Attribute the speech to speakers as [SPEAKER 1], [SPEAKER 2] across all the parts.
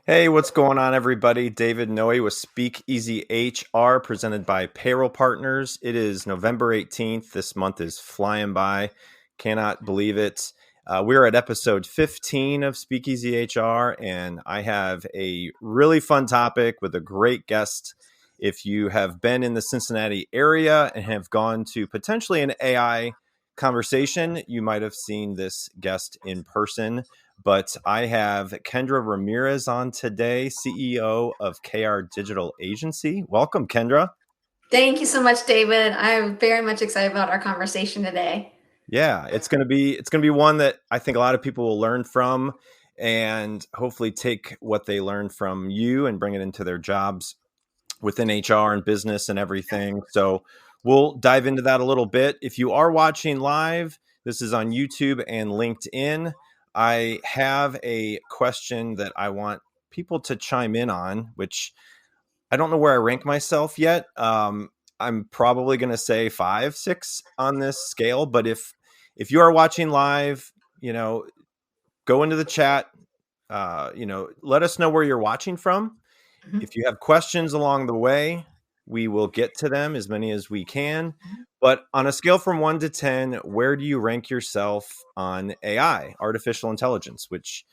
[SPEAKER 1] Hey, what's going on, everybody? David Noe with Speak Easy HR, presented by Payroll Partners. It is November 18th. This month is flying by. Cannot believe it. We're at episode 15 of Speak Easy HR, and I have a really fun topic with a great guest. If you have been in the Cincinnati area and have gone to potentially an AI conversation, you might have seen this guest in person. But I have Kendra Ramirez on today, CEO of KR Digital Agency. Welcome, Kendra.
[SPEAKER 2] Thank you so much, David. I'm very much excited about our conversation today.
[SPEAKER 1] Yeah, it's gonna be one that I think a lot of people will learn from, and hopefully take what they learn from you and bring it into their jobs within HR and business and everything. So we'll dive into that a little bit. If you are watching live, this is on YouTube and LinkedIn. I have a question that I want people to chime in on, which I don't know where I rank myself yet. I'm probably going to say 5, 6 on this scale. But if you are watching live, go into the chat. Let us know where you're watching from. If you have questions along the way, we will get to them, as many as we can. But on a scale from 1 to 10, where do you rank yourself on AI, artificial intelligence, which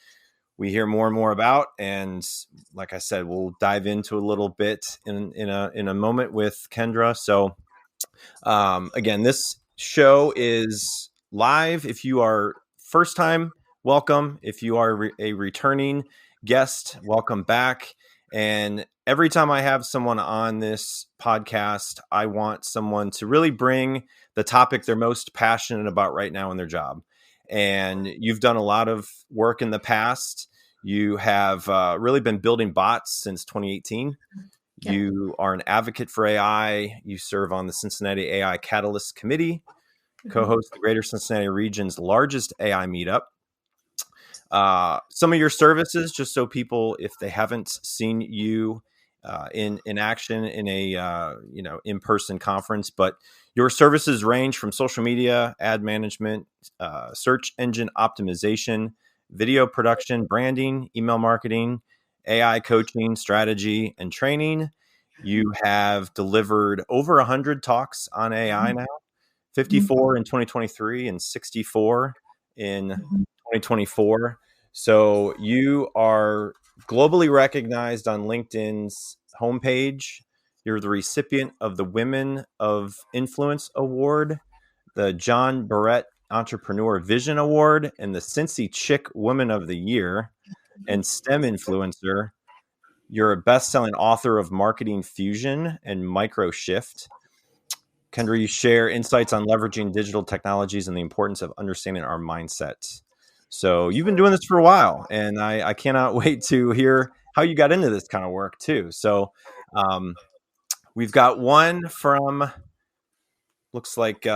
[SPEAKER 1] we hear more and more about? And like I said, we'll dive into a little bit in a moment with Kendra. So again, this show is live. If you are first time, welcome. If you are a returning guest, welcome back. And every time I have someone on this podcast, I want someone to really bring the topic they're most passionate about right now in their job. And you've done a lot of work in the past. You have really been building bots since 2018.
[SPEAKER 2] Yeah.
[SPEAKER 1] You are an advocate for AI. You serve on the Cincinnati AI Catalyst Committee, co-host the Greater Cincinnati region's largest AI meetup. Some of your services, just so people, if they haven't seen you in action in a in-person conference, but your services range from social media, ad management, search engine optimization, video production, branding, email marketing, AI coaching, strategy, and training. You have delivered over 100 talks on AI now, 54 in 2023 and 64 in 2024. So you are globally recognized on LinkedIn's homepage. You're the recipient of the Women of Influence Award, the John Barrett Entrepreneur Vision Award, and the Cincy Chick Woman of the Year, and STEM influencer. You're a best-selling author of Marketing Fusion and Micro Shift. Kendra, you share insights on leveraging digital technologies and the importance of understanding our mindset. So you've been doing this for a while, and I cannot wait to hear how you got into this kind of work too. So we've got one from, looks like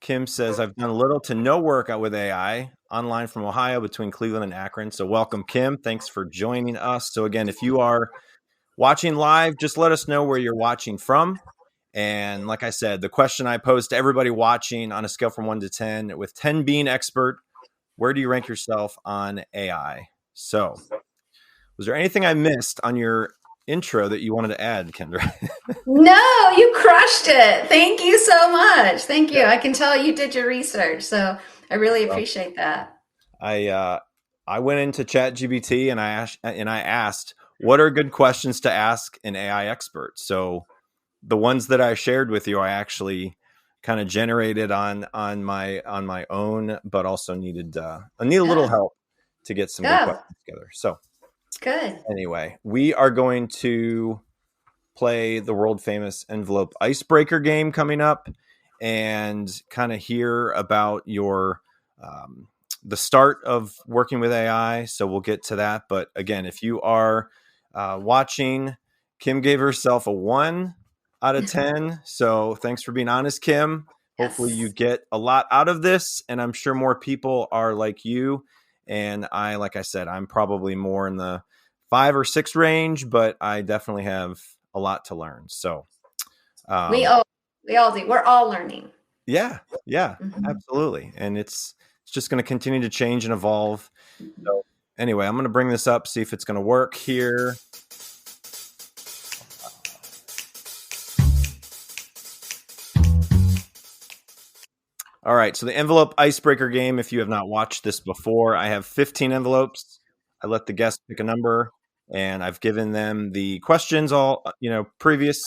[SPEAKER 1] Kim says, I've done little to no work with AI online from Ohio between Cleveland and Akron. So welcome, Kim. Thanks for joining us. So again, if you are watching live, just let us know where you're watching from. And like I said, the question I posed to everybody watching on a scale from 1 to 10, with 10 being expert, where do you rank yourself on AI? So was there anything I missed on your intro that you wanted to add, Kendra?
[SPEAKER 2] No, you crushed it. Thank you so much. Thank you. I can tell you did your research, so I really appreciate that.
[SPEAKER 1] I went into ChatGPT and I asked, what are good questions to ask an AI expert? So the ones that I shared with you, I actually kind of generated on my own, but also I need a little help to get some good questions together. So
[SPEAKER 2] good.
[SPEAKER 1] Anyway, we are going to play the world famous envelope icebreaker game coming up, and kind of hear about your the start of working with AI. So we'll get to that. But again, if you are watching, Kim gave herself a 1 out of 10. So thanks for being honest, Kim.
[SPEAKER 2] Yes.
[SPEAKER 1] Hopefully you get a lot out of this, and I'm sure more people are like you. And like I said, I'm probably more in the 5 or 6 range, but I definitely have a lot to learn. So
[SPEAKER 2] we all do. We're all learning.
[SPEAKER 1] Yeah, yeah,
[SPEAKER 2] Mhm.
[SPEAKER 1] absolutely. And it's just going to continue to change and evolve.
[SPEAKER 2] Mhm.
[SPEAKER 1] So anyway, I'm going to bring this up, see if it's going to work here. All right, so the envelope icebreaker game, if you have not watched this before, I have 15 envelopes. I let the guests pick a number, and I've given them the questions all, previous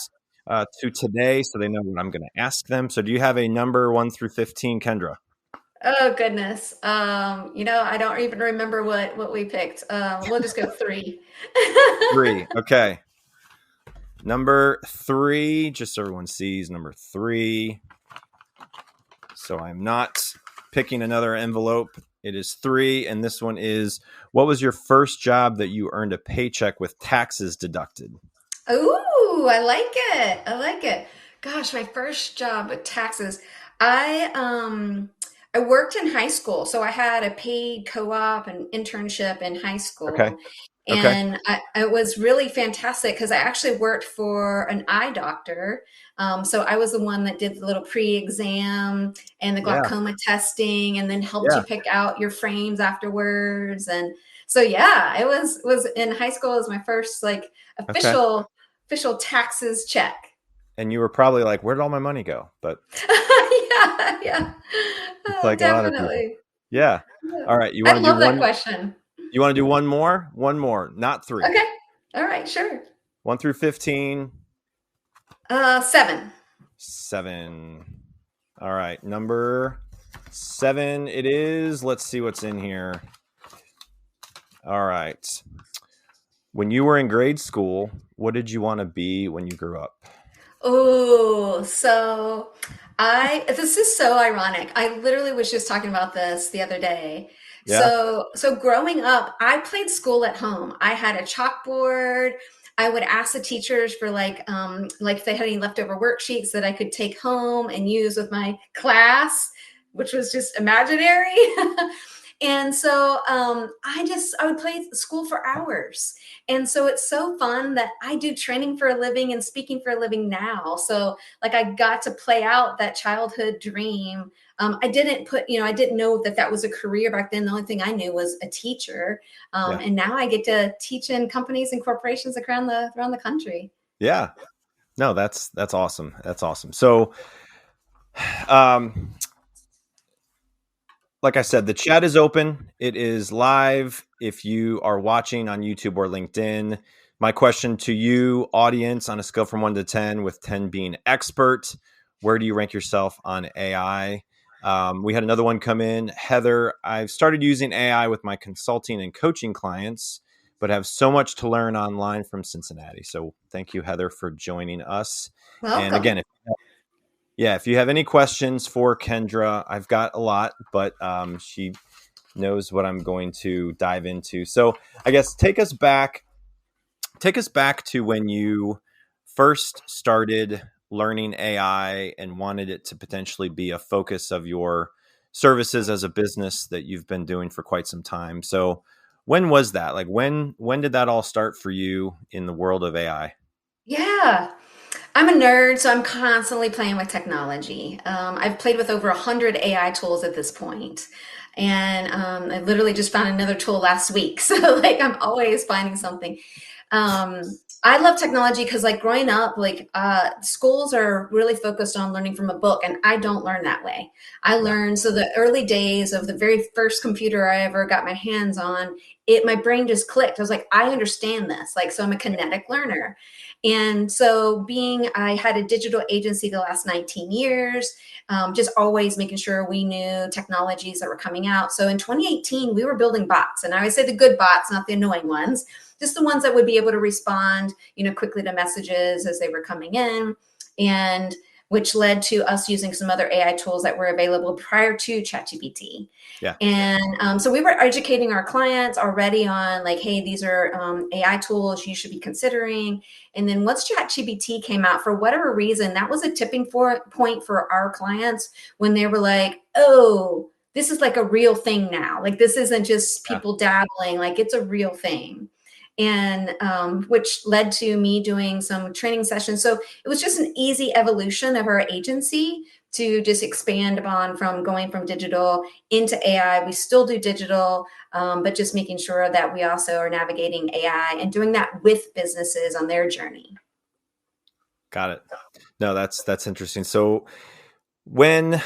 [SPEAKER 1] to today, so they know what I'm going to ask them. So do you have a number 1 through 15, Kendra?
[SPEAKER 2] Oh goodness. I don't even remember what we picked. We'll just go three.
[SPEAKER 1] 3. Okay. Number 3, just so everyone sees, number 3. So I'm not picking another envelope. It is 3, and this one is: what was your first job that you earned a paycheck with taxes deducted?
[SPEAKER 2] Ooh, I like it. I like it. Gosh, my first job with taxes. I um I worked in high school, so I had a paid co-op and internship in high
[SPEAKER 1] Okay.
[SPEAKER 2] school.
[SPEAKER 1] Okay.
[SPEAKER 2] And it was really fantastic because I actually worked for an eye doctor. So I was the one that did the little pre-exam and the
[SPEAKER 1] Yeah.
[SPEAKER 2] glaucoma testing and then helped you
[SPEAKER 1] Yeah.
[SPEAKER 2] pick out your frames afterwards. And so yeah, it was in high school. It was my first like
[SPEAKER 1] Okay.
[SPEAKER 2] official taxes check.
[SPEAKER 1] And you were probably like, where did all my money go? But
[SPEAKER 2] Yeah, yeah.
[SPEAKER 1] it's
[SPEAKER 2] Oh,
[SPEAKER 1] like a lot of people.
[SPEAKER 2] definitely.
[SPEAKER 1] Yeah.
[SPEAKER 2] Yeah.
[SPEAKER 1] All right. You
[SPEAKER 2] I
[SPEAKER 1] want to do
[SPEAKER 2] love that
[SPEAKER 1] one?
[SPEAKER 2] question.
[SPEAKER 1] You want to do one more? One more, not 3.
[SPEAKER 2] Okay. All right, sure.
[SPEAKER 1] 1 through 15.
[SPEAKER 2] Seven.
[SPEAKER 1] 7. All right. Number 7 it is. Let's see what's in here. All right. When you were in grade school, what did you want to be when you grew up?
[SPEAKER 2] Oh, so this is so ironic. I literally was just talking about this the other day.
[SPEAKER 1] Yeah.
[SPEAKER 2] So growing up, I played school at home. I had a chalkboard. I would ask the teachers for like if they had any leftover worksheets that I could take home and use with my class, which was just imaginary. And so I would play school for hours. And so it's so fun that I do training for a living and speaking for a living now. So like I got to play out that childhood dream. I didn't know that that was a career back then. The only thing I knew was a teacher.
[SPEAKER 1] Yeah.
[SPEAKER 2] And now I get to teach in companies and corporations around the country.
[SPEAKER 1] Yeah. No, that's awesome. That's awesome. So, um, like I said, the chat is open. It is live. If you are watching on YouTube or LinkedIn, my question to you, audience, on a scale from 1 to 10, with 10 being expert, where do you rank yourself on AI? We had another one come in. Heather, I've started using AI with my consulting and coaching clients, but have so much to learn online from Cincinnati. So thank you, Heather, for joining us. And
[SPEAKER 2] Welcome.
[SPEAKER 1] again, if you have any questions for Kendra, I've got a lot, but she knows what I'm going to dive into. So I guess take us back to when you first started learning AI and wanted it to potentially be a focus of your services as a business that you've been doing for quite some time. So when was that? Like when did that all start for you in the world of AI?
[SPEAKER 2] Yeah. I'm a nerd, so I'm constantly playing with technology. I've played with over 100 AI tools at this point, and I literally just found another tool last week. So like I'm always finding something. Um, I love technology because like growing up, schools are really focused on learning from a book, and I don't learn that way. I
[SPEAKER 1] Yeah.
[SPEAKER 2] learned so the early days of the very first computer I ever got my hands on, my brain just clicked. I was like, I understand this. Like, so I'm a kinetic learner. And so, I had a digital agency the last 19 years, just always making sure we knew technologies that were coming out. So in 2018, we were building bots, and I would say the good bots, not the annoying ones, just the ones that would be able to respond, quickly to messages as they were coming in, and which led to us using some other AI tools that were available prior to ChatGPT.
[SPEAKER 1] Yeah.
[SPEAKER 2] And so we were educating our clients already on like, hey, these are AI tools you should be considering. And then once ChatGPT came out, for whatever reason, that was a tipping point for our clients when they were like, oh, this is like a real thing now. Like this isn't just
[SPEAKER 1] Yeah.
[SPEAKER 2] people dabbling, like it's a real thing. And which led to me doing some training sessions. So it was just an easy evolution of our agency to just expand upon from going from digital into AI. We still do digital, but just making sure that we also are navigating AI and doing that with businesses on their journey.
[SPEAKER 1] Got it. No, that's interesting. So when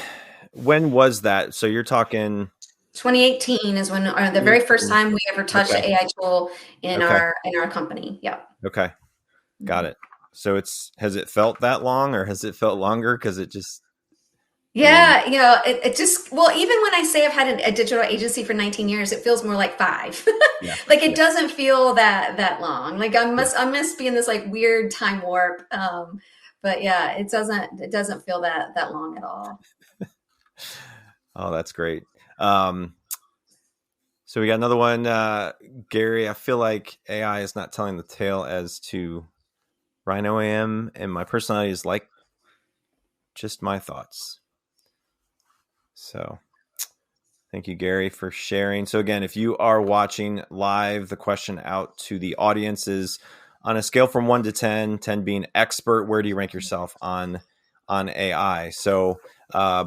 [SPEAKER 1] was that? So you're talking
[SPEAKER 2] 2018 is when the very first
[SPEAKER 1] 2018.
[SPEAKER 2] time we ever touched
[SPEAKER 1] Okay.
[SPEAKER 2] an AI tool in
[SPEAKER 1] Okay.
[SPEAKER 2] our company. Yep.
[SPEAKER 1] Okay. Got it. So has it felt that long, or has it felt longer? Because it just, I mean,
[SPEAKER 2] Yeah, it just, well, even when I say I've had a digital agency for 19 years, it feels more like 5.
[SPEAKER 1] yeah,
[SPEAKER 2] Like it
[SPEAKER 1] yeah,
[SPEAKER 2] doesn't feel that long. Like
[SPEAKER 1] yeah.
[SPEAKER 2] I must be in this like weird time warp. But yeah, it doesn't feel that long at all.
[SPEAKER 1] Oh, that's great. Um, so we got another one, Gary. I feel like AI is not telling the tale as to Rhino AM, and my personality is like just my thoughts. So thank you, Gary, for sharing. So again, if you are watching live, the question out to the audience is, on a scale from 1 to 10, 10 being expert, where do you rank yourself on AI? So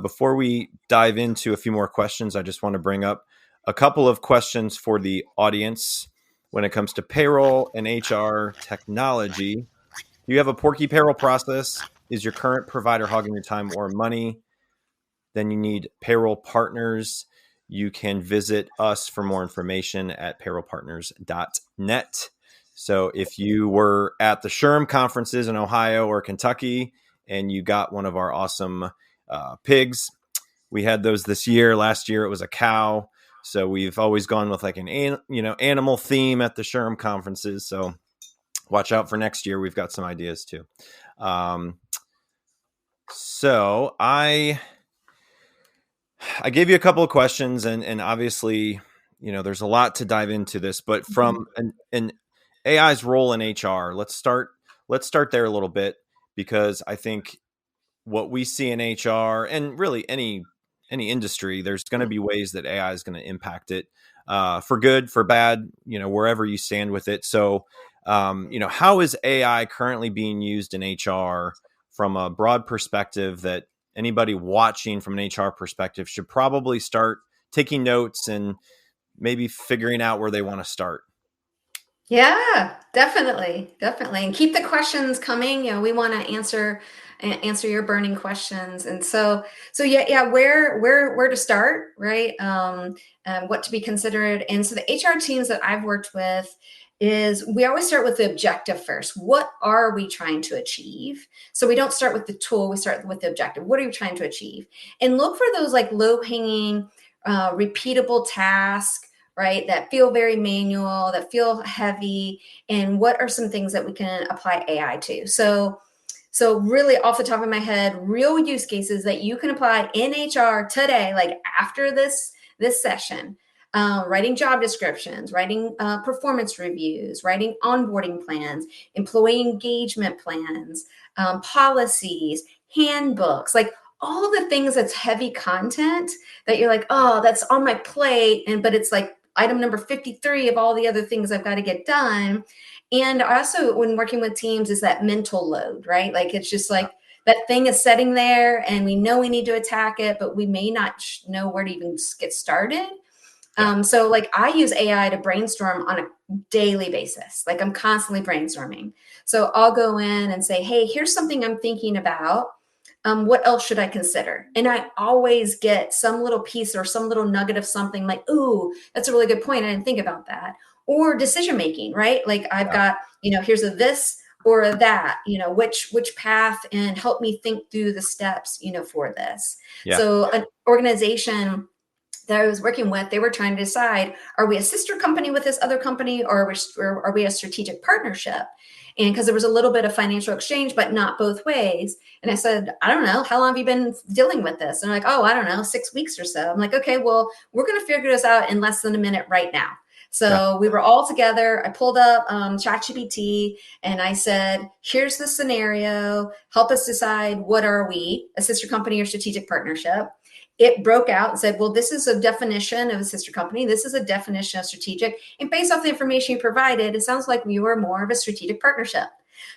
[SPEAKER 1] before we dive into a few more questions, I just want to bring up a couple of questions for the audience when it comes to payroll and HR technology. Do you have a porky payroll process? Is your current provider hogging your time or money? Then you need payroll partners. You can visit us for more information at payrollpartners.net. So if you were at the SHRM conferences in Ohio or Kentucky and you got one of our awesome pigs, we had those this year. Last year it was a cow. So we've always gone with like an animal theme at the SHRM conferences. So watch out for next year. We've got some ideas too. So I gave you a couple of questions, and obviously, there's a lot to dive into this. But from an AI's role in HR, let's start there a little bit, because I think what we see in HR, and really any industry, there's going to be ways that AI is going to impact it, for good, for bad, wherever you stand with it. So, how is AI currently being used in HR from a broad perspective that anybody watching from an HR perspective should probably start taking notes and maybe figuring out where they want to start?
[SPEAKER 2] Yeah, definitely, definitely, and keep the questions coming. We want to answer your burning questions, and so yeah, where to start, right? What to be considered, and so the HR teams that I've worked with is we always start with the objective first. What are we trying to achieve? So we don't start with the tool; we start with the objective. What are you trying to achieve? And look for those like low hanging, repeatable tasks, right? That feel very manual, that feel heavy, and what are some things that we can apply AI to? So really off the top of my head, real use cases that you can apply in HR today, like after this session. Writing job descriptions, writing performance reviews, writing onboarding plans, employee engagement plans, policies, handbooks, like all the things that's heavy content that you're like, oh, that's on my plate. But it's like item number 53 of all the other things I've got to get done. And also when working with teams is that mental load, right? Like it's just like that thing is sitting there and we know we need to attack it, but we may not know where to even get started. So like I use AI to brainstorm on a daily basis. Like I'm constantly brainstorming. So I'll go in and say, hey, here's something I'm thinking about. What else should I consider? And I always get some little piece or some little nugget of something like, ooh, that's a really good point. I didn't think about that. Or decision making, right? Like I've got, here's a this or a that, which path, and help me think through the steps, for this.
[SPEAKER 1] Yeah.
[SPEAKER 2] So an organization that I was working with, they were trying to decide, are we a sister company with this other company, or are we a strategic partnership? And because there was a little bit of financial exchange, but not both ways. And I said, I don't know, how long have you been dealing with this? And they're like, oh, I don't know, 6 weeks or so. I'm like, okay, well, we're going to figure this out in less than a minute right now. So we were all together. I pulled up ChatGPT and I said, here's the scenario. Help us decide, what are we, a sister company or strategic partnership? It broke out and said, well, this is a definition of a sister company. This is a definition of strategic. And based off the information you provided, it sounds like we were more of a strategic partnership.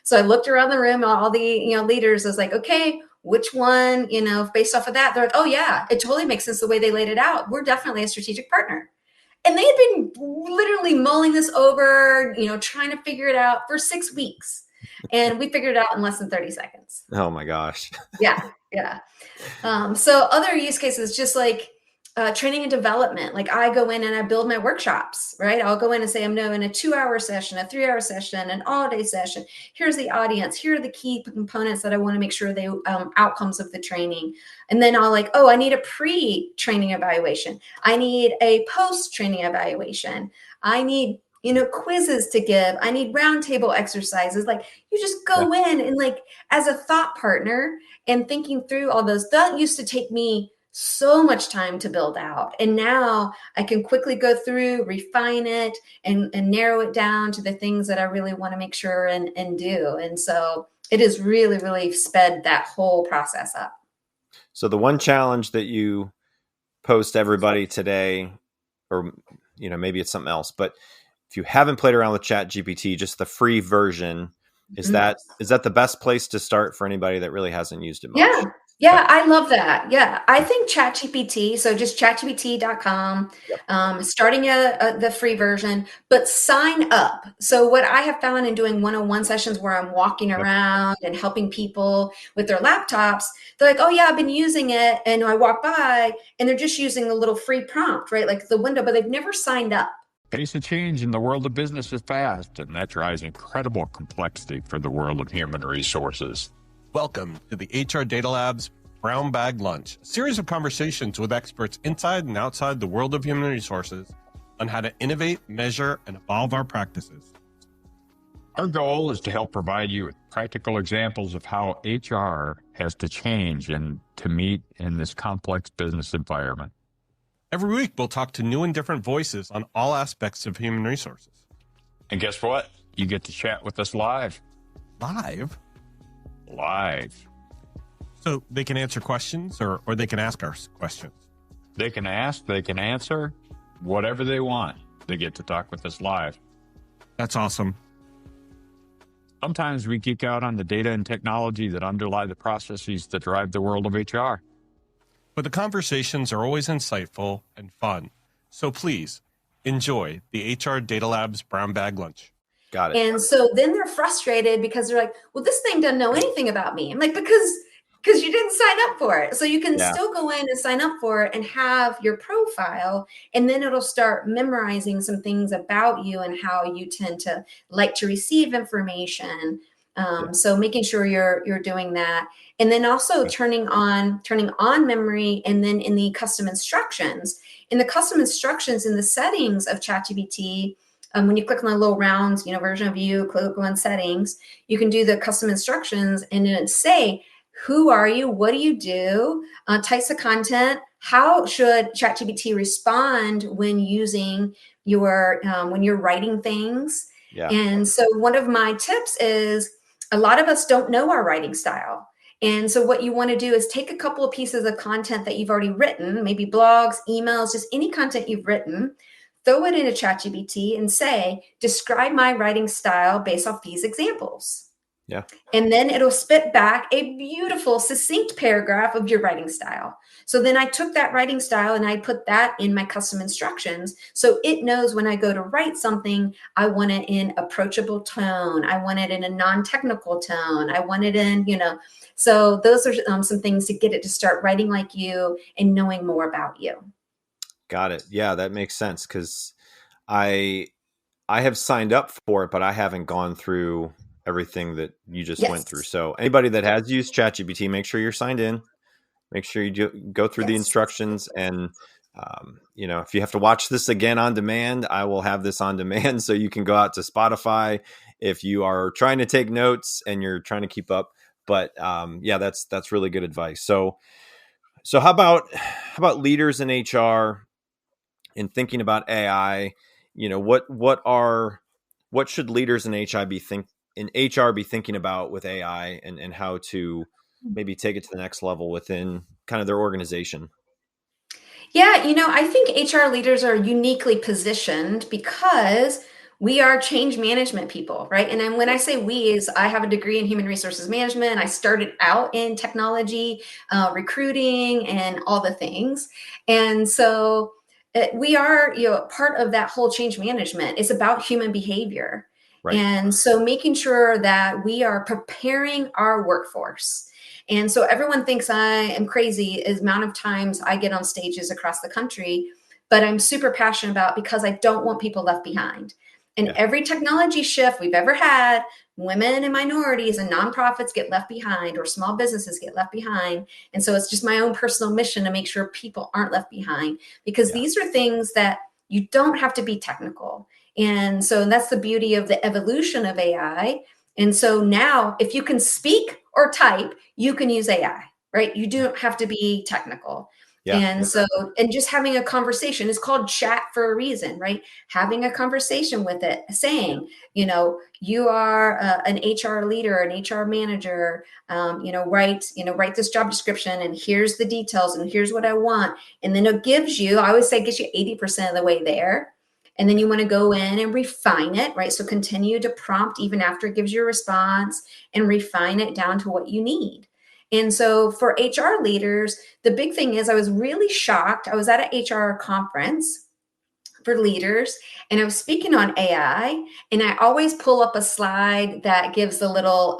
[SPEAKER 2] So I looked around the room, all the leaders. I was like, okay, which one, based off of that, they're like, oh yeah, it totally makes sense the way they laid it out. We're definitely a strategic partner. And they had been literally mulling this over, trying to figure it out for 6 weeks. And we figured it out in less than 30 seconds.
[SPEAKER 1] Oh my gosh.
[SPEAKER 2] Yeah. Yeah. So other use cases, just like training and development. Like I go in and I build my workshops, right? I'll go in and say, I'm doing a 2-hour session, a 3-hour session, an all-day session. Here's the audience. Here are the key components that I want to make sure they outcomes of the training. And then I'll like, oh, I need a pre-training evaluation. I need a post-training evaluation. I need quizzes to give. I need roundtable exercises. Like you just go in and like as a thought partner and thinking through all those, that used to take me so much time to build out. And now I can quickly go through, refine it, and narrow it down to the things that I really want to make sure and do. And so it has really, really sped that whole process up.
[SPEAKER 1] So the one challenge that you post everybody today, or maybe it's something else, but if you haven't played around with ChatGPT, just the free version, is that the best place to start for anybody that really hasn't used it much?
[SPEAKER 2] Yeah, I love that. Yeah, I think ChatGPT, so just chatgpt.com, starting the free version, but sign up. So what I have found in doing one-on-one sessions where I'm walking around and helping people with their laptops, they're like, oh yeah, I've been using it. And I walk by and they're just using the little free prompt, right? Like the window, but they've never signed up.
[SPEAKER 3] Pace of change in the world of business is fast, and that drives incredible complexity for the world of human resources.
[SPEAKER 4] Welcome to the HR Data Lab's Brown Bag Lunch, a series of conversations with experts inside and outside the world of human resources on how to innovate, measure, and evolve our practices.
[SPEAKER 3] Our goal is to help provide you with practical examples of how HR has to change and to meet in this complex business environment.
[SPEAKER 4] Every week, we'll talk to new and different voices on all aspects of human resources.
[SPEAKER 3] And guess what? You get to chat with us live.
[SPEAKER 4] Live?
[SPEAKER 3] Live.
[SPEAKER 4] So they can answer questions or they can ask us questions.
[SPEAKER 3] They can ask, they can answer, whatever they want. They get to talk with us live.
[SPEAKER 4] That's awesome.
[SPEAKER 3] Sometimes we geek out on the data and technology that underlie the processes that drive the world of HR.
[SPEAKER 4] But the conversations are always insightful and fun. So please enjoy the HR Data Lab's Brown Bag Lunch.
[SPEAKER 1] Got it.
[SPEAKER 2] And so then they're frustrated because they're like, well, this thing doesn't know anything about me. I'm like, because you didn't sign up for it. So you can still go in and sign up for it and have your profile, and then it'll start memorizing some things about you and how you tend to like to receive information. So making sure you're doing that. And then also turning on memory, and then in the custom instructions. In the custom instructions in the settings of ChatGPT, when you click on the little round, version of you, click on settings, you can do the custom instructions and then say, who are you? What do you do? Types of content. How should ChatGPT respond when using when you're writing things? Yeah. And so one of my tips is a lot of us don't know our writing style. And so what you want to do is take a couple of pieces of content that you've already written, maybe blogs, emails, just any content you've written, throw it into ChatGPT and say, describe my writing style based off these examples.
[SPEAKER 1] Yeah.
[SPEAKER 2] And then it'll spit back a beautiful, succinct paragraph of your writing style. So then I took that writing style and I put that in my custom instructions. So it knows when I go to write something, I want it in approachable tone. I want it in a non-technical tone. I want it in, so those are some things to get it to start writing like you and knowing more about you.
[SPEAKER 1] Got it. Yeah, that makes sense. Because I have signed up for it, but I haven't gone through everything that you just went through. So anybody that has used ChatGPT, make sure you're signed in. Make sure you go through the instructions. And, if you have to watch this again on demand, I will have this on demand so you can go out to Spotify if you are trying to take notes and you're trying to keep up. But that's really good advice. So how about leaders in HR in thinking about AI? What should leaders in HR be thinking about with AI and how to maybe take it to the next level within kind of their organization?
[SPEAKER 2] Yeah, I think HR leaders are uniquely positioned because we are change management people, right? And then when I say we, is I have a degree in human resources management. I started out in technology, recruiting, and all the things. And so we are, part of that whole change management. It's about human behavior.
[SPEAKER 1] Right.
[SPEAKER 2] And so making sure that we are preparing our workforce. And so everyone thinks I am crazy as amount of times I get on stages across the country, but I'm super passionate about, because I don't want people left behind. And every technology shift we've ever had, women and minorities and nonprofits get left behind, or small businesses get left behind. And so it's just my own personal mission to make sure people aren't left behind, because these are things that you don't have to be technical. And so that's the beauty of the evolution of AI. And so now if you can speak or type, you can use AI, right? You don't have to be technical. And so, and just having a conversation is called chat for a reason, right? Having a conversation with it, saying, you are an HR leader, an HR manager, write this job description, and here's the details, and here's what I want. And then it gives you, I always say, it gets you 80% of the way there. And then you want to go in and refine it, right? So continue to prompt even after it gives you a response, and refine it down to what you need. And so for HR leaders, the big thing is, I was really shocked. I was at an HR conference for leaders, and I was speaking on AI, and I always pull up a slide that gives the little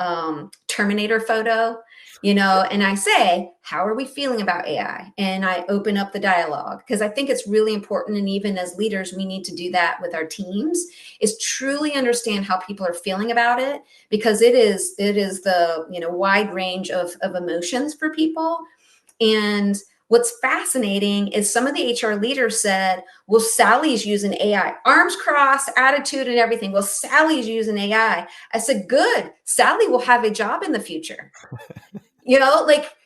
[SPEAKER 2] Terminator photo, and I say, how are we feeling about AI? And I open up the dialogue, because I think it's really important. And even as leaders, we need to do that with our teams, is truly understand how people are feeling about it, because it is the, wide range of emotions for people. And what's fascinating is some of the HR leaders said, well, Sally's using AI, arms crossed, attitude and everything. Well, Sally's using AI. I said, good. Sally will have a job in the future.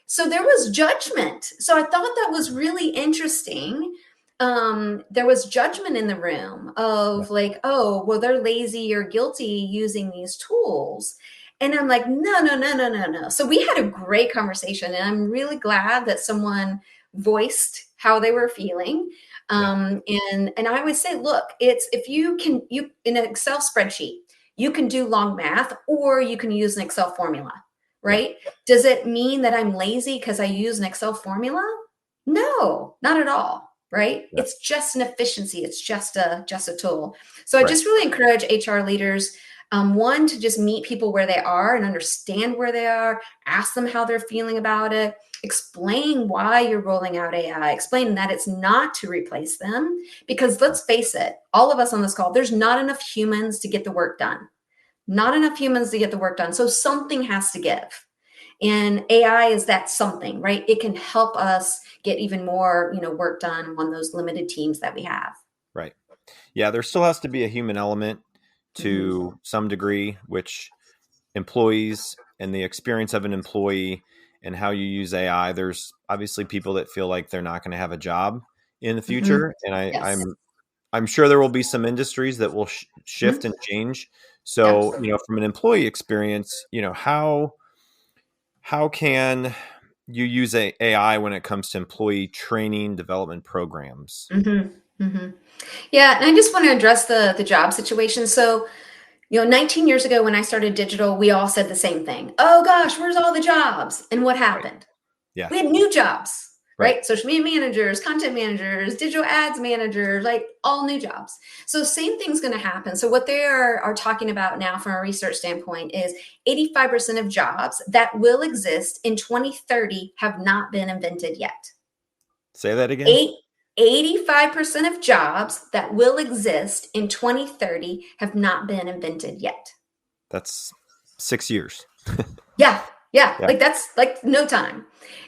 [SPEAKER 2] So there was judgment. So I thought that was really interesting. There was judgment in the room of like, oh, well, they're lazy or guilty using these tools. And I'm like, no. So we had a great conversation, and I'm really glad that someone voiced how they were feeling. And I always say, look, if you in an Excel spreadsheet, you can do long math, or you can use an Excel formula, right? Does it mean that I'm lazy because I use an Excel formula? No, not at all. Right? It's just an efficiency. It's just a tool. So I just really encourage HR leaders, one, to just meet people where they are and understand where they are, ask them how they're feeling about it, explain why you're rolling out AI, explain that it's not to replace them, because let's face it, all of us on this call, there's not enough humans to get the work done. Not enough humans to get the work done. So something has to give. And AI is that something, right? It can help us get even more, work done on those limited teams that we have.
[SPEAKER 1] Right. Yeah, there still has to be a human element to some degree, which employees and the experience of an employee and how you use AI, there's obviously people that feel like they're not going to have a job in the future. And I'm sure there will be some industries that will shift and change. So, from an employee experience, how can you use AI when it comes to employee training development programs?
[SPEAKER 2] Yeah, and I just want to address the job situation. So, 19 years ago when I started digital, we all said the same thing. Oh gosh, where's all the jobs? And what happened?
[SPEAKER 1] Yeah,
[SPEAKER 2] we had new jobs. Right? Social media managers, content managers, digital ads managers, like all new jobs. So same thing's going to happen. So what they are talking about now from a research standpoint is 85% of jobs that will exist in 2030 have not been invented yet.
[SPEAKER 1] Say that again.
[SPEAKER 2] 85% of jobs that will exist in 2030 have not been invented yet.
[SPEAKER 1] That's 6 years.
[SPEAKER 2] Yeah. Like that's like no time.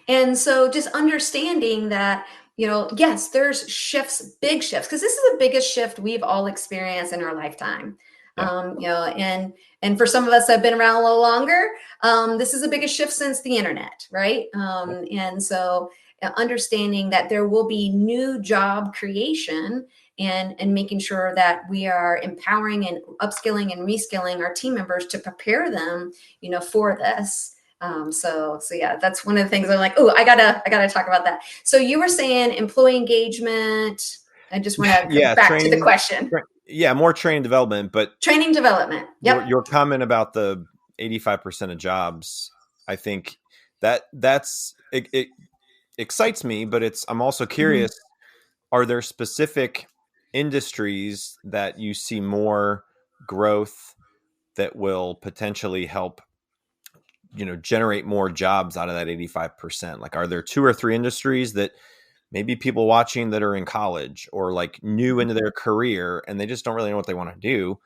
[SPEAKER 2] And so just understanding that, yes, there's shifts, big shifts, because this is the biggest shift we've all experienced in our lifetime. And for some of us that have been around a little longer, this is the biggest shift since the internet, right? And so understanding that there will be new job creation and making sure that we are empowering and upskilling and reskilling our team members to prepare them, for this. So yeah, that's one of the things I'm like, oh, I gotta talk about that. So you were saying employee engagement. I just want to come back to the question.
[SPEAKER 1] Yeah, more training development, but
[SPEAKER 2] Training development. Yep.
[SPEAKER 1] your comment about the 85% of jobs, I think it excites me, but I'm also
[SPEAKER 2] Mhm.
[SPEAKER 1] curious, are there specific industries that you see more growth that will potentially help, generate more jobs out of that 85%? Like, are there two or three industries that maybe people watching that are in college or like new into their career and they just don't really know what they want to do?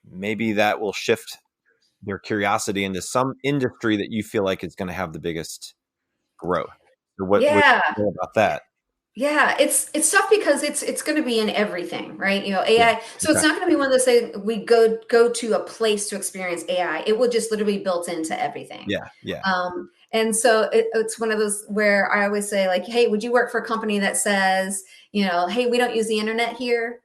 [SPEAKER 1] Maybe that will shift their curiosity into some industry that you feel like is going to have the biggest growth. So what do
[SPEAKER 2] Yeah.
[SPEAKER 1] you know about that?
[SPEAKER 2] Yeah, it's tough because it's going to be in everything, right?
[SPEAKER 1] Yeah.
[SPEAKER 2] AI. So it's
[SPEAKER 1] Okay.
[SPEAKER 2] not going to be one of those say we go to a place to experience AI. It will just literally be built into everything.
[SPEAKER 1] Yeah. Yeah.
[SPEAKER 2] And so it's one of those where I always say like, hey, would you work for a company that says, hey, we don't use the internet here?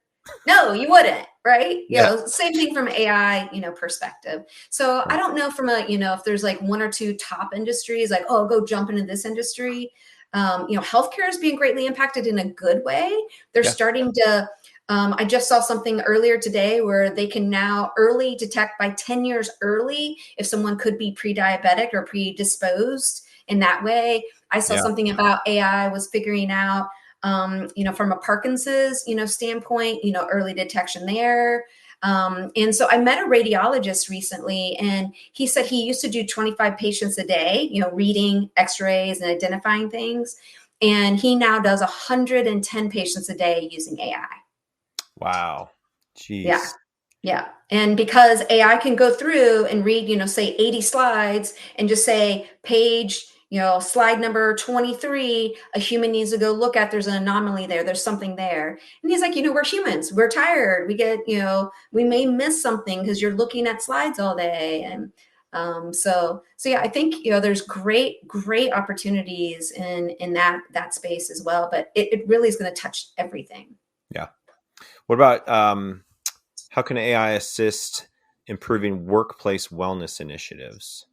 [SPEAKER 2] No, you wouldn't, right?
[SPEAKER 1] Yeah.
[SPEAKER 2] Same thing from AI, perspective. So I
[SPEAKER 1] Right.
[SPEAKER 2] don't know from if there's like one or two top industries, like, oh, go jump into this industry. Healthcare is being greatly impacted in a good way. They're
[SPEAKER 1] Yeah.
[SPEAKER 2] starting to, I just saw something earlier today where they can now early detect by 10 years early if someone could be pre-diabetic or predisposed in that way. I saw
[SPEAKER 1] Yeah.
[SPEAKER 2] something about AI was figuring out, from a Parkinson's, standpoint, early detection there. And so I met a radiologist recently, and he said he used to do 25 patients a day, reading x-rays and identifying things. And he now does 110 patients a day using AI.
[SPEAKER 1] Wow.
[SPEAKER 2] Yeah.
[SPEAKER 1] Jeez.
[SPEAKER 2] Yeah. And because AI can go through and read, say 80 slides and just say page, slide number 23, a human needs to go look at, there's an anomaly there, there's something there. And he's like, we're humans, we're tired. We get, we may miss something because you're looking at slides all day. And so yeah, I think, there's great opportunities in that space as well, but it really is going to touch everything.
[SPEAKER 1] Yeah. What about how can AI assist improving workplace wellness initiatives?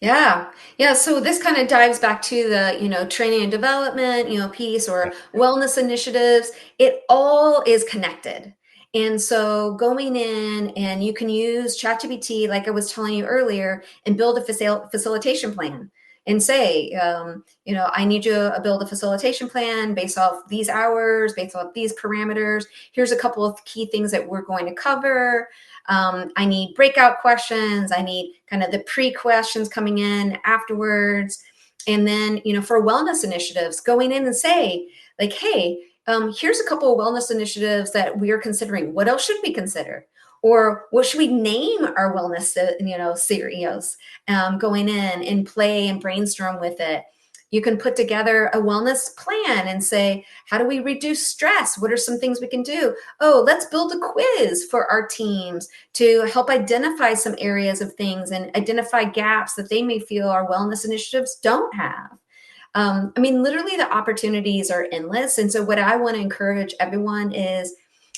[SPEAKER 2] Yeah. Yeah. So this kind of dives back to the, training and development, piece
[SPEAKER 1] Yeah.
[SPEAKER 2] or wellness initiatives. It all is connected. And so going in and you can use ChatGPT, like I was telling you earlier, and build a facilitation plan and say, I need you to build a facilitation plan based off these hours, based off these parameters. Here's a couple of key things that we're going to cover. I need breakout questions. I need kind of the pre-questions coming in afterwards. And then, for wellness initiatives, going in and say, like, hey, here's a couple of wellness initiatives that we are considering. What else should we consider? Or what should we name our wellness, series, going in and play and brainstorm with it. You can put together a wellness plan and say, how do we reduce stress? What are some things we can do? Oh, let's build a quiz for our teams to help identify some areas of things and identify gaps that they may feel our wellness initiatives don't have. Literally the opportunities are endless. And so what I want to encourage everyone is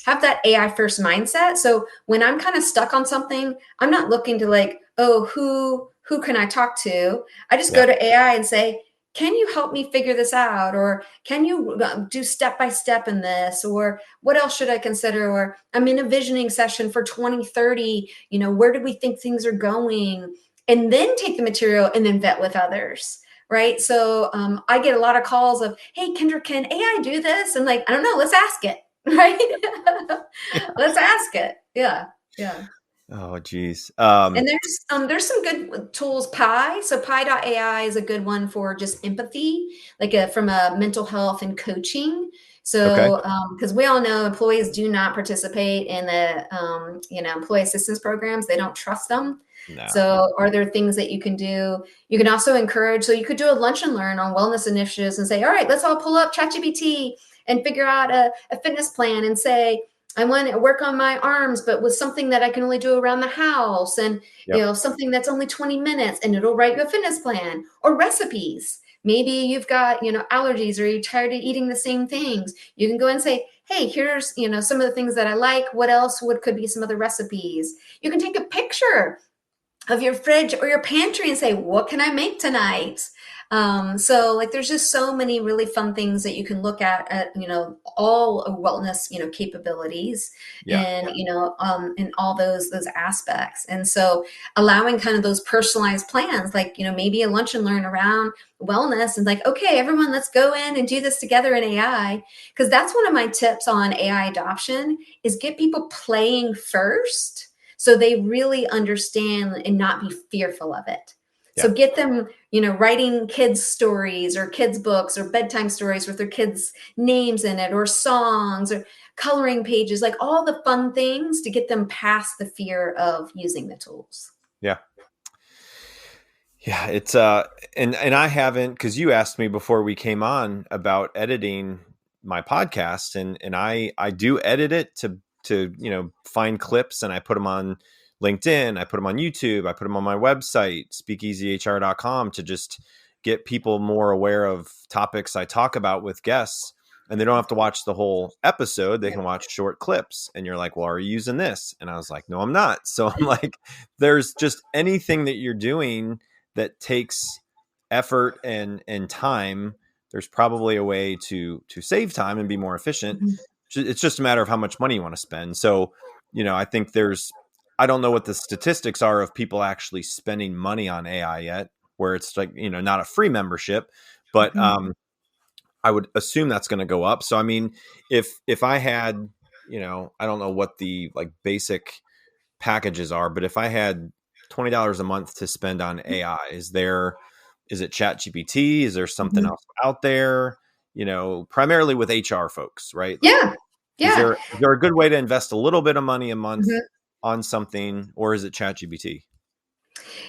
[SPEAKER 2] have that AI first mindset. So when I'm kind of stuck on something, I'm not looking to like, oh, who can I talk to? I just
[SPEAKER 1] Yeah.
[SPEAKER 2] go to AI and say, can you help me figure this out? Or can you do step by step in this? Or what else should I consider? Or I'm in a visioning session for 2030. Where do we think things are going? And then take the material and then vet with others. Right. So I get a lot of calls of, hey, Kendra, can AI do this? And like, I don't know, let's ask it. Right. Let's ask it. Yeah. Yeah.
[SPEAKER 1] Oh, geez.
[SPEAKER 2] And there's some good tools. So Pi.ai is a good one for just empathy, like from a mental health and coaching.
[SPEAKER 1] Okay.
[SPEAKER 2] So because we all know employees do not participate in the employee assistance programs. They don't trust them.
[SPEAKER 1] No.
[SPEAKER 2] So are there things that you can do? You can also encourage. So you could do a lunch and learn on wellness initiatives and say, all right, let's all pull up ChatGPT and figure out a fitness plan and say, I want to work on my arms, but with something that I can only do around the house and,
[SPEAKER 1] Yep.
[SPEAKER 2] something that's only 20 minutes and it'll write you a fitness plan or recipes. Maybe you've got, allergies or you're tired of eating the same things. You can go and say, hey, here's, some of the things that I like. What else could be some other recipes? You can take a picture of your fridge or your pantry and say, what can I make tonight? So like there's just so many really fun things that you can look at all wellness, capabilities
[SPEAKER 1] Yeah.
[SPEAKER 2] in all those aspects. And so allowing kind of those personalized plans, like, maybe a lunch and learn around wellness and like, okay, everyone, let's go in and do this together in AI. Because that's one of my tips on AI adoption is get people playing first so they really understand and not be fearful of it. So
[SPEAKER 1] Yeah.
[SPEAKER 2] get them, writing kids stories or kids books or bedtime stories with their kids' names in it, or songs or coloring pages, like all the fun things to get them past the fear of using the tools.
[SPEAKER 1] Yeah. Yeah, it's and I haven't, because you asked me before we came on about editing my podcast, and I do edit it to find clips, and I put them on LinkedIn, I put them on YouTube, I put them on my website speakeasyhr.com to just get people more aware of topics I talk about with guests, and they don't have to watch the whole episode, they can watch short clips. And you're like, well, are you using this? And I was like, no, I'm not. So I'm like, there's just anything that you're doing that takes effort and time, there's probably a way to save time and be more efficient.
[SPEAKER 2] Mm-hmm.
[SPEAKER 1] It's just a matter of how much money you want to spend. So, I think I don't know what the statistics are of people actually spending money on AI yet, where it's like, not a free membership, but
[SPEAKER 2] Mm-hmm.
[SPEAKER 1] I would assume that's going to go up. So, I mean, if I had, I don't know what the like basic packages are, but if I had $20 a month to spend on AI, is it ChatGPT? Is there something
[SPEAKER 2] Mm-hmm.
[SPEAKER 1] else out there? Primarily with HR folks, right? Like,
[SPEAKER 2] Yeah.
[SPEAKER 1] is
[SPEAKER 2] Yeah.
[SPEAKER 1] there a good way to invest a little bit of money a month
[SPEAKER 2] Mm-hmm.
[SPEAKER 1] on something, or is it ChatGPT?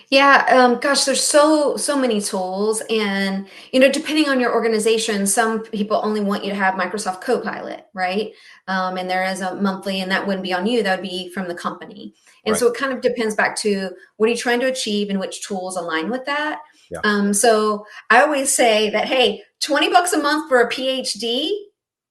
[SPEAKER 2] Yeah, gosh, there's so many tools, and depending on your organization, some people only want you to have Microsoft Copilot, right? And there is a monthly, and that wouldn't be on you; that would be from the company. And
[SPEAKER 1] Right.
[SPEAKER 2] so it kind of depends back to what are you trying to achieve and which tools align with that.
[SPEAKER 1] Yeah.
[SPEAKER 2] So I always say that, hey, $20 a month for a PhD,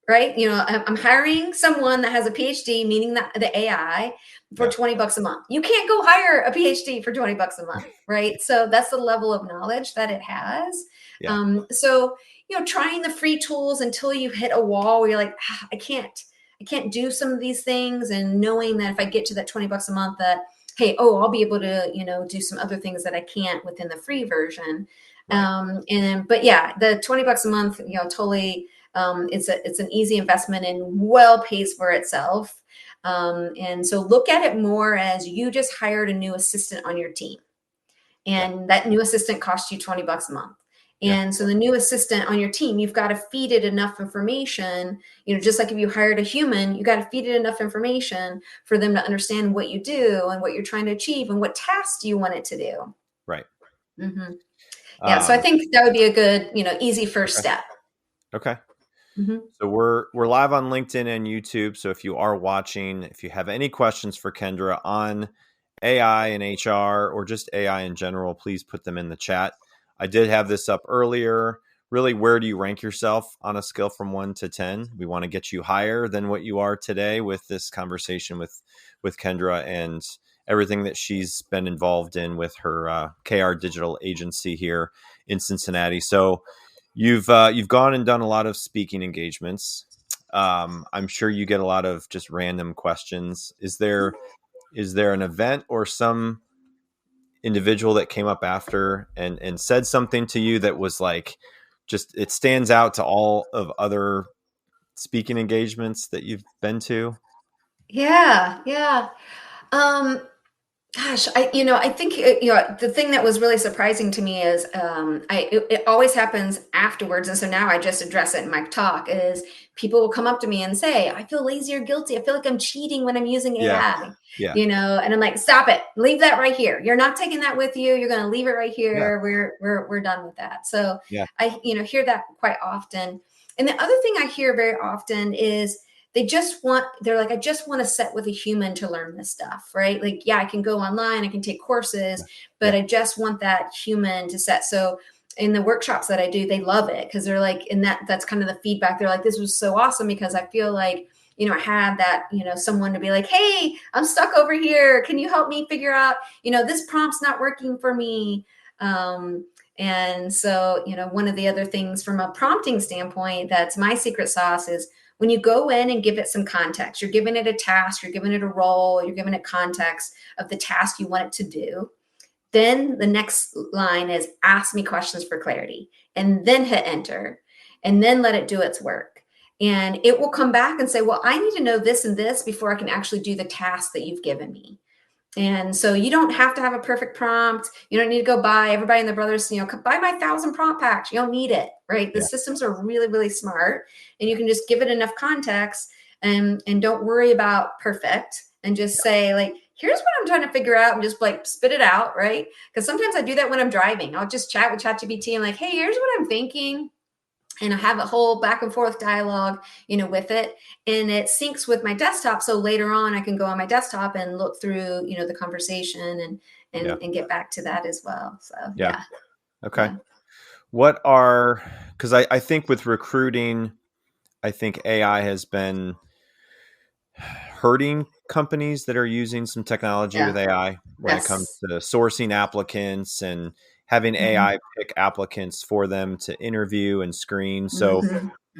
[SPEAKER 2] right? I'm hiring someone that has a PhD, meaning that the AI for
[SPEAKER 1] Yeah.
[SPEAKER 2] $20 a month. You can't go hire a PhD for $20 a month, right? So that's the level of knowledge that it has.
[SPEAKER 1] Yeah.
[SPEAKER 2] So trying the free tools until you hit a wall where you're like, I can't do some of these things, and knowing that if I get to that $20 a month, that hey, I'll be able to do some other things that I can't within the free version.
[SPEAKER 1] Right.
[SPEAKER 2] But yeah, the $20 a month, totally. It's an easy investment and well pays for itself. And so look at it more as you just hired a new assistant on your team,
[SPEAKER 1] Yeah.
[SPEAKER 2] and that new assistant costs you $20 a month.
[SPEAKER 1] Yeah.
[SPEAKER 2] And so the new assistant on your team, you've got to feed it enough information, just like if you hired a human, you got to feed it enough information for them to understand what you do and what you're trying to achieve and what tasks you want it to do.
[SPEAKER 1] Right.
[SPEAKER 2] Mm-hmm. Yeah. So I think that would be a good, easy first
[SPEAKER 1] Okay.
[SPEAKER 2] step.
[SPEAKER 1] Okay.
[SPEAKER 2] Mm-hmm.
[SPEAKER 1] So we're live on LinkedIn and YouTube. So if you are watching, if you have any questions for Kendra on AI and HR or just AI in general, please put them in the chat. I did have this up earlier. Really, where do you rank yourself on a scale from 1 to 10? We want to get you higher than what you are today with this conversation with Kendra and everything that she's been involved in with her KR Digital Agency here in Cincinnati. So you've gone and done a lot of speaking engagements. I'm sure you get a lot of just random questions. Is there an event or some individual that came up after and said something to you that was like, just it stands out to all of other speaking engagements that you've been to?
[SPEAKER 2] Yeah. Yeah. Um, Gosh, I think the thing that was really surprising to me is it always happens afterwards, and so now I just address it in my talk. Is people will come up to me and say, "I feel lazy or guilty. I feel like I'm cheating when I'm using
[SPEAKER 1] Yeah.
[SPEAKER 2] AI."
[SPEAKER 1] Yeah.
[SPEAKER 2] And I'm like, "Stop it! Leave that right here. You're not taking that with you. You're going to leave it right
[SPEAKER 1] Yeah.
[SPEAKER 2] here. We're done with that." So
[SPEAKER 1] Yeah.
[SPEAKER 2] I hear that quite often, and the other thing I hear very often is they're like, I just want to sit with a human to learn this stuff, right? Like, yeah, I can go online, I can take courses, but
[SPEAKER 1] Yeah.
[SPEAKER 2] I just want that human to set. So in the workshops that I do, they love it because they're like, and that's kind of the feedback. They're like, this was so awesome because I feel like, I had that, someone to be like, hey, I'm stuck over here. Can you help me figure out, this prompt's not working for me? And so, one of the other things from a prompting standpoint, that's my secret sauce, is when you go in and give it some context, you're giving it a task, you're giving it a role, you're giving it context of the task you want it to do. Then the next line is ask me questions for clarity, and then hit enter, and then let it do its work. And it will come back and say, well, I need to know this and this before I can actually do the task that you've given me. And so you don't have to have a perfect prompt. You don't need to go buy, everybody and their brothers, buy my 1,000 prompt packs. You don't need it, right? The systems are really, really smart, and you can just give it enough context and don't worry about perfect, and just say, like, here's what I'm trying to figure out, and just like spit it out, right? Because sometimes I do that when I'm driving. I'll just chat with ChatGPT and like, hey, here's what I'm thinking. And I have a whole back and forth dialogue, with it, and it syncs with my desktop. So later on, I can go on my desktop and look through, the conversation and get back to that as well. So yeah.
[SPEAKER 1] Okay.
[SPEAKER 2] Yeah.
[SPEAKER 1] What are, because I think with recruiting, I think AI has been hurting companies that are using some technology with AI when it comes to sourcing applicants and having AI pick applicants for them to interview and screen. So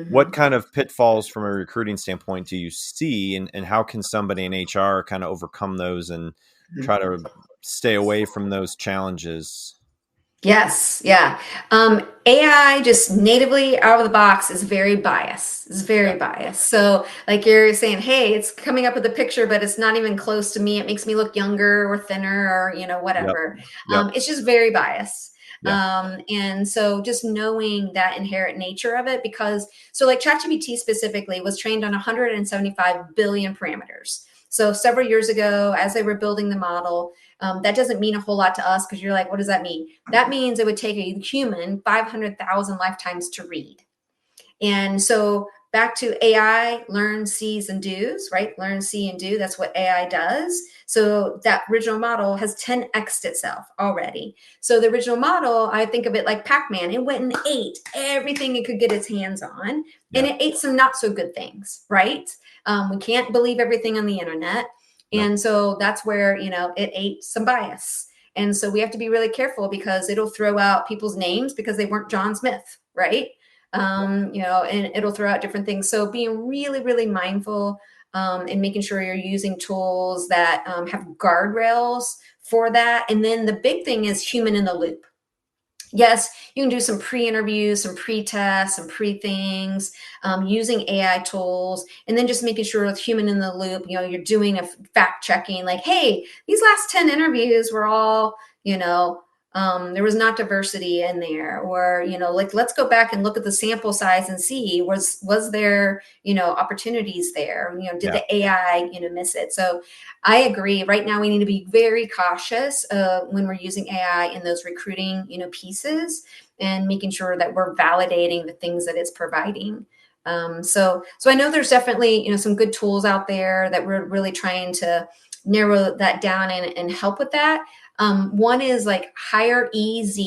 [SPEAKER 1] what kind of pitfalls from a recruiting standpoint do you see, and how can somebody in HR kind of overcome those and try to stay away from those challenges?
[SPEAKER 2] Yes. Yeah. AI just natively out of the box is very biased. It's very biased. So like you're saying, hey, it's coming up with a picture, but it's not even close to me. It makes me look younger or thinner or, whatever. It's just very biased. And so just knowing that inherent nature of it, so like ChatGPT specifically was trained on 175 billion parameters. So several years ago, as they were building the model, that doesn't mean a whole lot to us, because you're like, what does that mean? That means it would take a human 500,000 lifetimes to read. And so back to AI, learn, sees, and do's, right? Learn, see, and do. That's what AI does. So that original model has 10x'd itself already. So the original model, I think of it like Pac-Man. It went and ate everything it could get its hands on, and it ate some not so good things, right? We can't believe everything on the internet. And so that's where, it ate some bias. And so we have to be really careful, because it'll throw out people's names because they weren't John Smith, right? And it'll throw out different things. So being really, really mindful and making sure you're using tools that have guardrails for that. And then the big thing is human in the loop. Yes, you can do some pre-interviews, some pre-tests, some pre-things using AI tools, and then just making sure with human in the loop, you're doing a fact checking, like, hey, these last 10 interviews were all, there was not diversity in there, or, like, let's go back and look at the sample size and see, was there, opportunities there, did the AI, miss it? So I agree. Right now, we need to be very cautious when we're using AI in those recruiting, pieces, and making sure that we're validating the things that it's providing. So I know there's definitely, some good tools out there that we're really trying to narrow that down and help with that. One is like Hire EZ.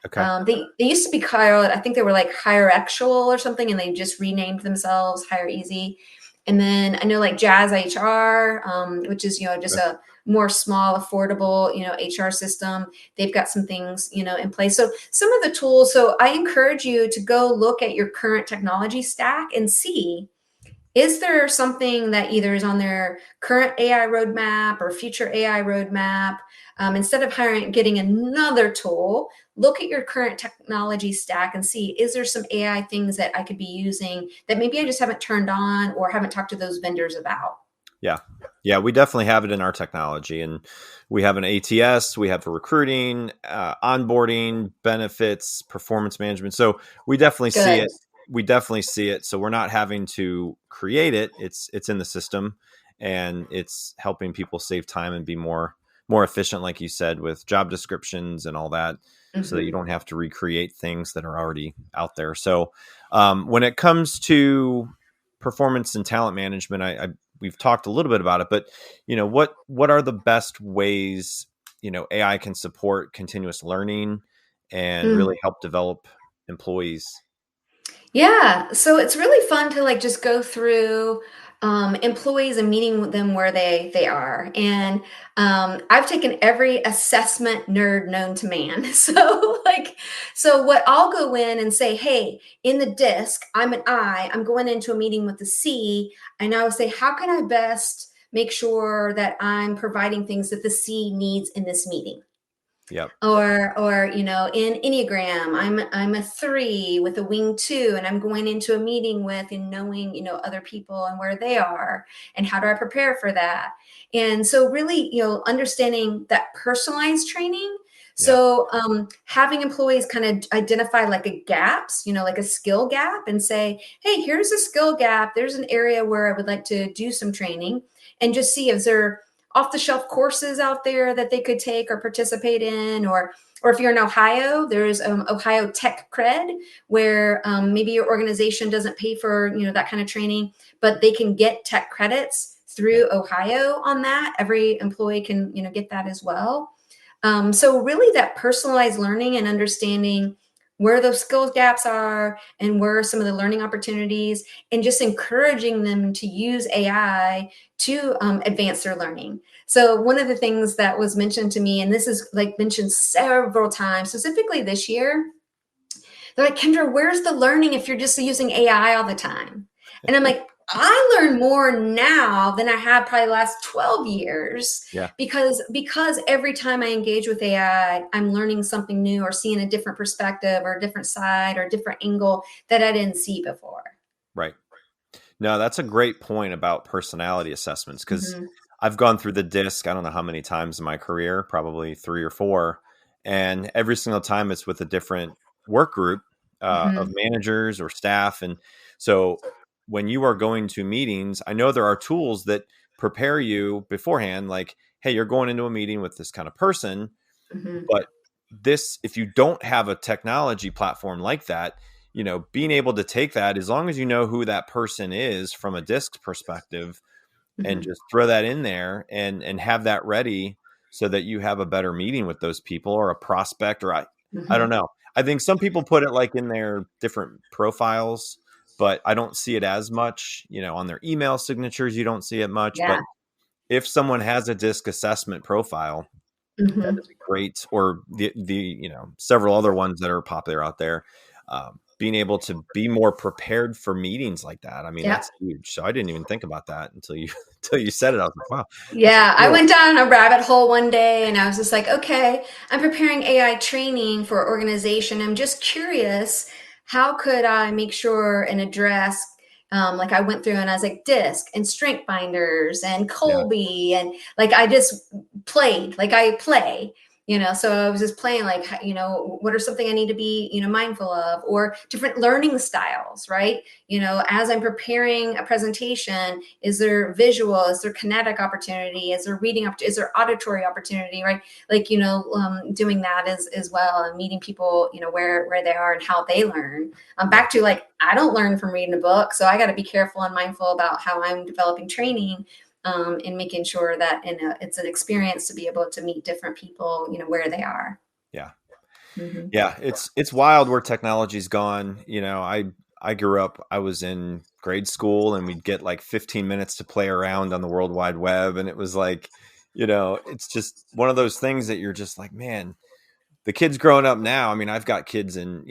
[SPEAKER 2] Okay. They used to be called, I think they were like Hire Actual or something, and they just renamed themselves Hire EZ. And then I know like Jazz HR, which is, just a more small, affordable, HR system. They've got some things, in place. So some of the tools, so I encourage you to go look at your current technology stack and see, is there something that either is on their current AI roadmap or future AI roadmap? Instead of getting another tool, look at your current technology stack and see, is there some AI things that I could be using that maybe I just haven't turned on or haven't talked to those vendors about?
[SPEAKER 1] Yeah, we definitely have it in our technology, and we have an ATS, we have the recruiting, onboarding, benefits, performance management. So we definitely see it. We definitely see it. So we're not having to create it. It's in the system, and it's helping people save time and be more efficient, like you said, with job descriptions and all that, so that you don't have to recreate things that are already out there. So when it comes to performance and talent management, we've talked a little bit about it, but what are the best ways AI can support continuous learning and really help develop employees?
[SPEAKER 2] Yeah, so it's really fun to like just go through employees and meeting them where they are. And I've taken every assessment nerd known to man. So what I'll go in and say, hey, in the disc, I'm an I, I'm going into a meeting with the C, and I will say, how can I best make sure that I'm providing things that the C needs in this meeting?
[SPEAKER 1] Yep.
[SPEAKER 2] Or in Enneagram, I'm a 3 with a wing 2, and I'm going into a meeting with and knowing other people and where they are, and how do I prepare for that? And so really understanding that personalized training. So having employees kind of identify like a gaps, like a skill gap, and say, hey, here's a skill gap. There's an area where I would like to do some training, and just see if there off-the-shelf courses out there that they could take or participate in, or if you're in Ohio, there's Ohio Tech Cred, where maybe your organization doesn't pay for that kind of training, but they can get tech credits through Ohio on that. Every employee can get that as well. So really that personalized learning and understanding where those skill gaps are and where are some of the learning opportunities, and just encouraging them to use AI to advance their learning. So one of the things that was mentioned to me, and this is like mentioned several times, specifically this year, they're like, Kendra, where's the learning if you're just using AI all the time? And I'm like, I learn more now than I have probably the last 12 years.
[SPEAKER 1] Yeah.
[SPEAKER 2] Because every time I engage with AI, I'm learning something new or seeing a different perspective or a different side or a different angle that I didn't see before.
[SPEAKER 1] Right. No, that's a great point about personality assessments, because I've gone through the disc, I don't know how many times in my career, probably 3 or 4. And every single time it's with a different work group of managers or staff. And so when you are going to meetings, I know there are tools that prepare you beforehand, like, hey, you're going into a meeting with this kind of person. But if you don't have a technology platform like that, being able to take that, as long as you know who that person is from a disc perspective, and just throw that in there and have that ready so that you have a better meeting with those people, or a prospect, or I don't know. I think some people put it like in their different profiles, but I don't see it as much, on their email signatures, you don't see it much.
[SPEAKER 2] Yeah.
[SPEAKER 1] But if someone has a disc assessment profile, that is great. Or the several other ones that are popular out there, being able to be more prepared for meetings like that. I mean, that's huge. So I didn't even think about that until you said it. I was like, wow.
[SPEAKER 2] Yeah, I went down a rabbit hole one day, and I was just like, okay, I'm preparing AI training for organization. I'm just curious, how could I make sure and address, like I went through and I was like DISC and strength binders and Colby, and like I just played, like I play. So I was just playing, like, what are something I need to be, mindful of, or different learning styles, right? As I'm preparing a presentation, is there visual, is there kinetic opportunity, is there reading, is there auditory opportunity, right? Like, doing that as well, and meeting people, where they are and how they learn. Back to like, I don't learn from reading a book, so I got to be careful and mindful about how I'm developing training. And making sure that it's an experience to be able to meet different people, where they are.
[SPEAKER 1] Yeah. Yeah. It's wild where technology's gone. I grew up, I was in grade school, and we'd get like 15 minutes to play around on the World Wide Web. And it was like, it's just one of those things that you're just like, man, the kids growing up now. I mean, I've got kids in,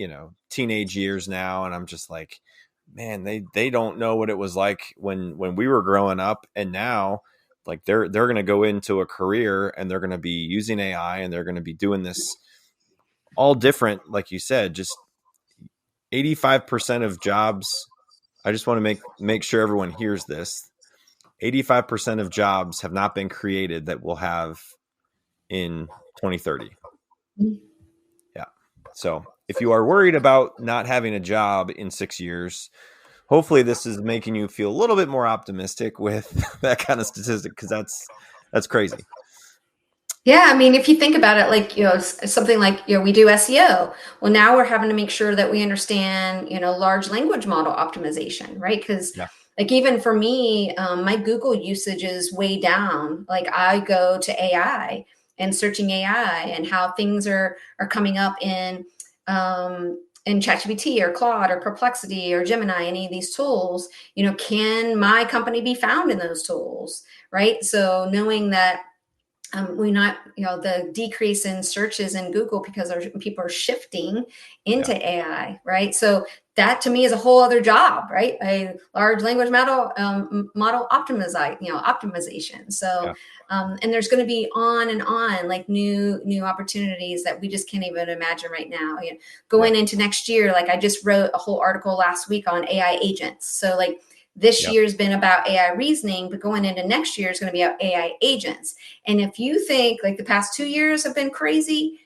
[SPEAKER 1] teenage years now, and I'm just like, man, they don't know what it was like when we were growing up. And now, like, they're going to go into a career, and they're going to be using AI, and they're going to be doing this all different. Like you said, just 85% of jobs. I just want to make sure everyone hears this. 85% of jobs have not been created that we'll have in 2030. Yeah. So if you are worried about not having a job in 6 years, hopefully this is making you feel a little bit more optimistic with that kind of statistic, because that's crazy.
[SPEAKER 2] Yeah, I mean, if you think about it, like, something like, we do SEO. Well, now we're having to make sure that we understand, large language model optimization, right? Because like, even for me, my Google usage is way down. Like, I go to AI and searching AI and how things are coming up in in ChatGPT or Claude or Perplexity or Gemini, any of these tools, can my company be found in those tools, right? So knowing that we not, the decrease in searches in Google because people are shifting into AI, right? So that to me is a whole other job, right? A large language model optimization. So, and there's going to be on and on like new opportunities that we just can't even imagine right now. Going into next year, like I just wrote a whole article last week on AI agents. So like this year's been about AI reasoning, but going into next year is going to be about AI agents. And if you think like the past 2 years have been crazy,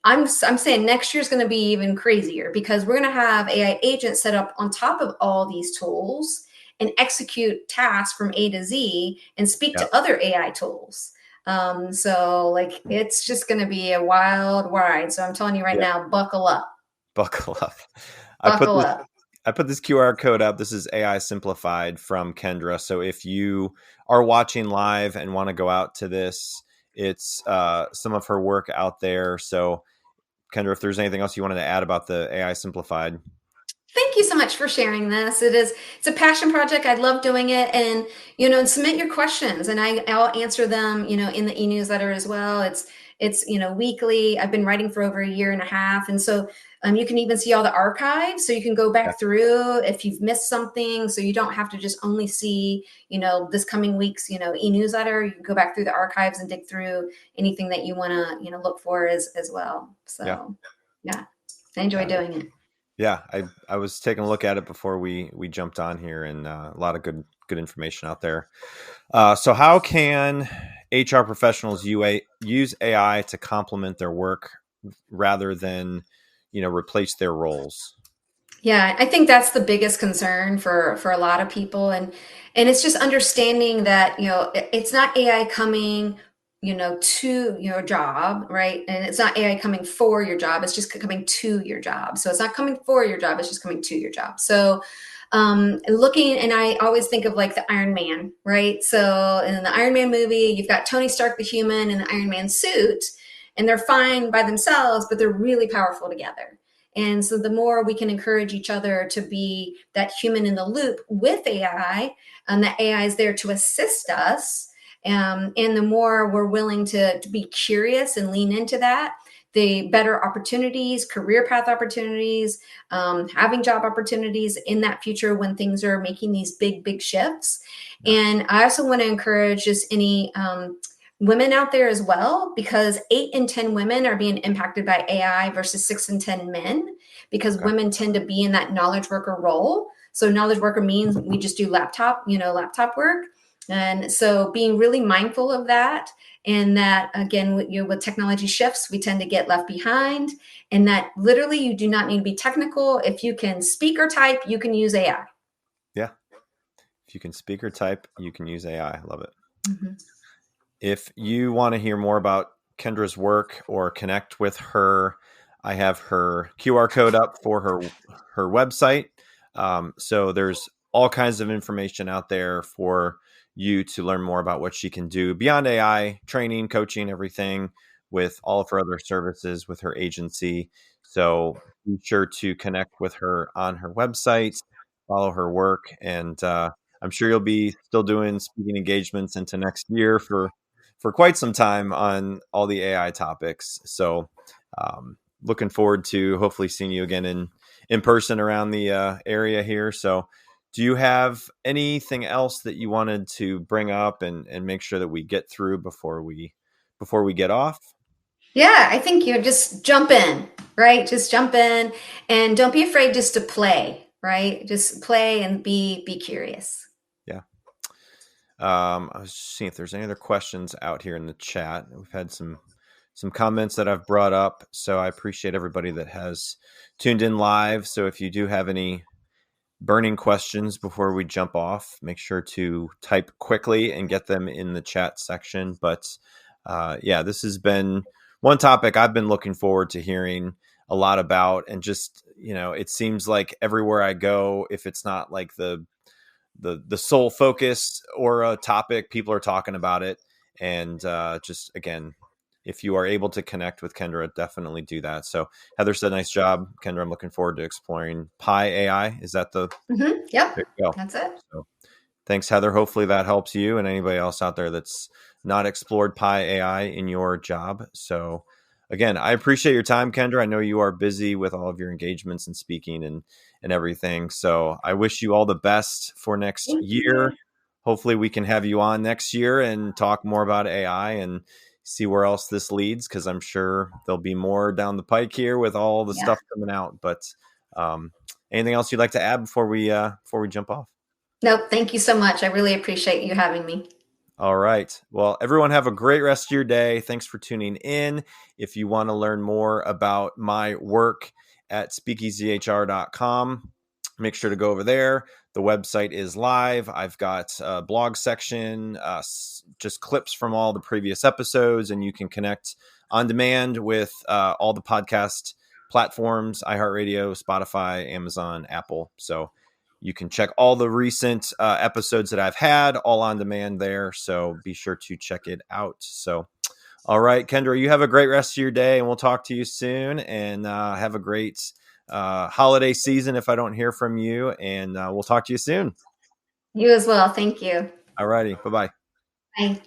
[SPEAKER 2] I'm saying next year is going to be even crazier because we're going to have AI agents set up on top of all these tools and execute tasks from A to Z and speak to other AI tools. So like it's just going to be a wild ride. So I'm telling you right now, buckle up.
[SPEAKER 1] Buckle up.
[SPEAKER 2] Buckle up.
[SPEAKER 1] I put this QR code up. This is AI Simplified from Kendra. So if you are watching live and want to go out to this, it's some of her work out there. So Kendra, if there's anything else you wanted to add about the AI Simplified.
[SPEAKER 2] Thank you so much for sharing this. It's a passion project. I love doing it. And, submit your questions and I'll answer them, in the e-newsletter as well. It's weekly. I've been writing for over 1.5 years. And so you can even see all the archives. So you can go back through if you've missed something. So you don't have to just only see, this coming week's, e-newsletter. You can go back through the archives and dig through anything that you want to, look for as well. So I enjoy doing it.
[SPEAKER 1] Yeah, I was taking a look at it before we jumped on here, and a lot of good information out there. So how can HR professionals use AI to complement their work rather than, replace their roles?
[SPEAKER 2] Yeah, I think that's the biggest concern for a lot of people, and it's just understanding that it's not AI coming to your job, right? And it's not AI coming for your job, it's just coming to your job. So it's not coming for your job, it's just coming to your job. So looking, and I always think of like the Iron Man, right? So in the Iron Man movie, you've got Tony Stark, the human, in the Iron Man suit, and they're fine by themselves, but they're really powerful together. And so the more we can encourage each other to be that human in the loop with AI, and that AI is there to assist us, and the more we're willing to be curious and lean into that, the better opportunities, career path opportunities, having job opportunities in that future when things are making these big shifts. And I also want to encourage just any women out there as well, because 8 in 10 women are being impacted by AI versus 6 in 10 men, because women tend to be in that knowledge worker role. So knowledge worker means we just do laptop work. And so being really mindful of that, and that again, with technology shifts, we tend to get left behind, and that literally you do not need to be technical. If you can speak or type, you can use AI.
[SPEAKER 1] Yeah. If you can speak or type, you can use AI. I love it. Mm-hmm. If you want to hear more about Kendra's work or connect with her, I have her QR code up for her website. So there's all kinds of information out there for you to learn more about what she can do beyond AI, training, coaching, everything, with all of her other services with her agency. So be sure to connect with her on her website, follow her work, and I'm sure you'll be still doing speaking engagements into next year for quite some time on all the AI topics. So looking forward to hopefully seeing you again in person around the area here. So do you have anything else that you wanted to bring up and make sure that we get through before we get off?
[SPEAKER 2] Yeah, I think you just jump in, right? Just jump in and don't be afraid just to play, right? Just play and be curious.
[SPEAKER 1] Yeah. I was just seeing if there's any other questions out here in the chat. We've had some comments that I've brought up, so I appreciate everybody that has tuned in live. So if you do have any burning questions before we jump off, make sure to type quickly and get them in the chat section. But this has been one topic I've been looking forward to hearing a lot about. And just, it seems like everywhere I go, if it's not like the sole focus or a topic, people are talking about it. And just again, if you are able to connect with Kendra, definitely do that. So Heather said, nice job, Kendra. I'm looking forward to exploring Pi AI. Is that the?
[SPEAKER 2] Yep,
[SPEAKER 1] There you go.
[SPEAKER 2] that's it.
[SPEAKER 1] So thanks, Heather. Hopefully that helps you and anybody else out there that's not explored Pi AI in your job. So again, I appreciate your time, Kendra. I know you are busy with all of your engagements and speaking and everything. So I wish you all the best for next
[SPEAKER 2] Thank
[SPEAKER 1] year.
[SPEAKER 2] you.
[SPEAKER 1] Hopefully we can have you on next year and talk more about AI and see where else this leads, because I'm sure there'll be more down the pike here with all the stuff coming out. But anything else you'd like to add before we jump off?
[SPEAKER 2] Nope. Thank you so much. I really appreciate you having me.
[SPEAKER 1] All right. Well, everyone have a great rest of your day. Thanks for tuning in. If you want to learn more about my work at speakeasyhr.com, make sure to go over there. The website is live. I've got a blog section, just clips from all the previous episodes, and you can connect on demand with all the podcast platforms, iHeartRadio, Spotify, Amazon, Apple. So you can check all the recent episodes that I've had all on demand there. So be sure to check it out. So, all right, Kendra, you have a great rest of your day, and we'll talk to you soon. And have a great holiday season if I don't hear from you. And we'll talk to you soon.
[SPEAKER 2] You as well. Thank you.
[SPEAKER 1] All righty. Bye-bye.
[SPEAKER 2] Bye.